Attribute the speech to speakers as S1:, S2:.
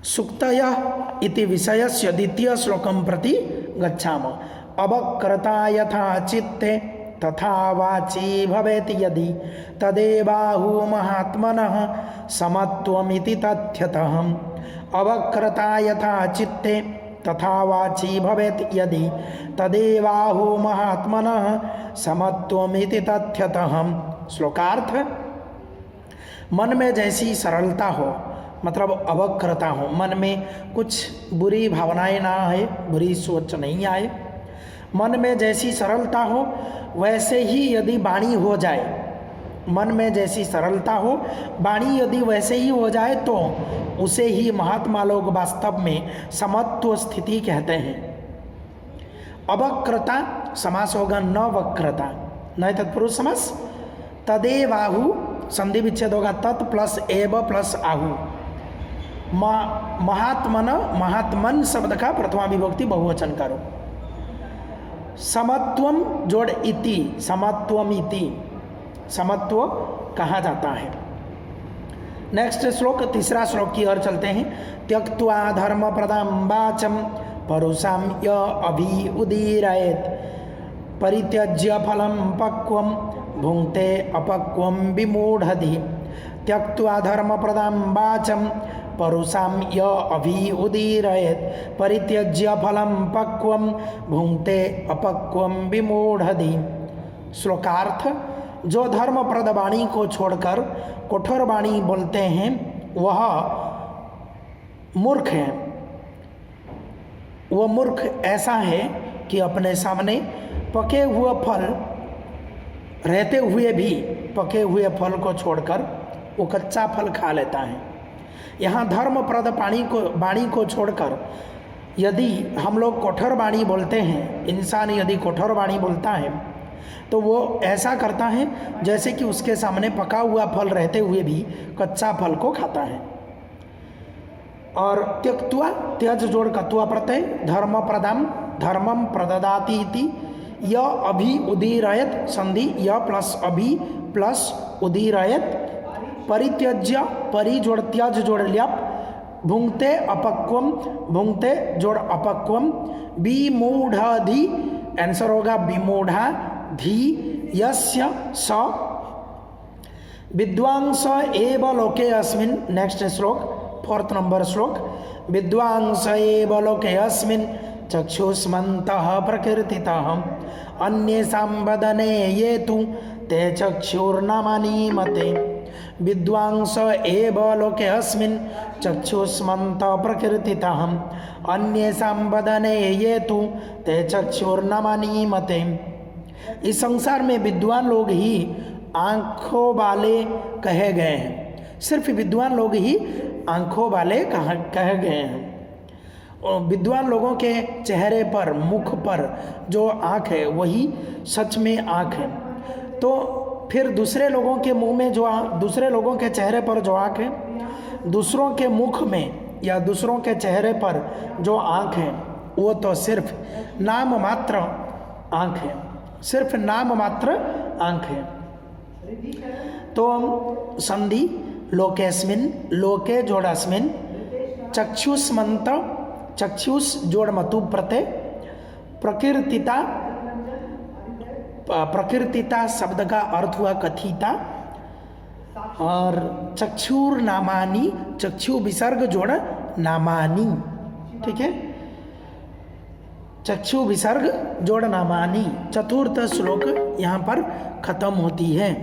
S1: सुक्तयः इति विषयस्य द्वितीय श्लोकं प्रति गच्छामः। अवक्रता यथा चित्ते तथा वाची भवेत् यदि तदेवाहु महात्मनः समत्वमिति तथ्यतः। अवक्रता यथा चित्ते तथा वाची भवेत् यदि तदेवाहु महात्मनः समत्वमिति तथ्यतः। श्लोकार्थ: मन में जैसी सरलता हो, मतलब अवक्रता हो, मन में कुछ बुरी भावनाएं ना आए, बुरी सोच नहीं आए, मन में जैसी सरलता हो वैसे ही यदि वाणी हो जाए, मन में जैसी सरलता हो वाणी यदि वैसे ही हो जाए तो उसे ही महात्मा लोग वास्तव में समत्व स्थिति कहते हैं। अवक्रता समास होगा न वक्रता, न तत्पुरुष समास। तदेवाहु संधि विच्छेद होगा तत् प्लस एव प्लस आहु। महात्मन, महात्मन शब्द का प्रथमा विभक्ति बहुवचन करो। समत्वम जोड़ इति, समत्वम इति, समत्व कहा जाता है। नेक्स्ट श्लोक, तीसरा श्लोक की ओर चलते हैं। त्यक्त्वा धर्म प्रदाम वाचम परुषाम य अभि उदीरयेत् परित्यज्य फलम पक्वम भुंक्ते अपक्वम विमूढ़धि। त्यक्त्वा धर्म प्रदाम वाचम परुषाम य अभि उदीरयेत् परित्यज्य फलम पक्वम भुंक्ते अपक्वम विमूढ़धि। श्लोकार्थ: जो धर्मप्रद वाणी को छोड़कर कठोर वाणी बोलते हैं वह मूर्ख है। वह मूर्ख ऐसा है कि अपने सामने पके हुए फल रहते हुए भी पके हुए फल को छोड़कर वो कच्चा फल खा लेता है। यहाँ धर्मप्रद वाणी को छोड़कर यदि हम लोग कठोर वाणी बोलते हैं, इंसान यदि कठोर वाणी बोलता है तो वो ऐसा करता है जैसे कि उसके सामने पका हुआ फल रहते हुए भी कच्चा फल को खाता है। और त्यक्त्वा, त्यज जोड़ कत्वा प्रत्यय, धर्म प्रदाम धर्मम प्रददाति इति, य अभि उदीरयत संधि य प्लस अभि प्लस उदीरयत, परित्यज्य परि जोड़ त्यज जोड़ ल्यप, भुंक्ते अपक्वम भुंक्ते जोड़ अपक्वम, विमूढ़धि आंसर होगा विमूढ़ा धी यस्य स विद्वांस एव लोके अस्मिन्। नेक्स्ट श्लोक, फोर्थ नंबर श्लोक। विद्वांस एव लोके अस्मिन् चक्षुष्मन्तः प्रकीर्तितः अन्येषां वदने ये तु ते चक्षुर्नमनीमते। विद्वांस एव लोके अस्मिन् चक्षुष्मन्तः प्रकीर्तितः अन्येषां वदने ये तु ते चक्षुर्नमनीमते। इस संसार में विद्वान लोग ही आंखों वाले कहे गए हैं। सिर्फ विद्वान लोग ही आंखों वाले कहे गए हैं। और विद्वान लोगों के चेहरे पर, मुख पर जो आँख है वही सच में आँख है। तो फिर दूसरे लोगों के मुंह में जो दूसरे लोगों के चेहरे पर जो आँख है, दूसरों के मुख में या दूसरों के चेहरे पर जो आँख है वो तो सिर्फ नाम मात्र आँख है, सिर्फ नाम मात्र आँख है। तो संधि लोकेस्मिन, लोके जोड़ास्मिन, चक्षुष्मंत चक्षुष जोड़ मतु प्रत्यय, प्रकीर्तिता, प्रकीर्तिता शब्द का अर्थ हुआ कथिता, और चक्षुर नामानी, चक्षु विसर्ग जोड़ नामानी, ठीक है, चक्षु विसर्ग जोड़ नामानी। चतुर्थ श्लोक यहाँ पर खत्म होती है।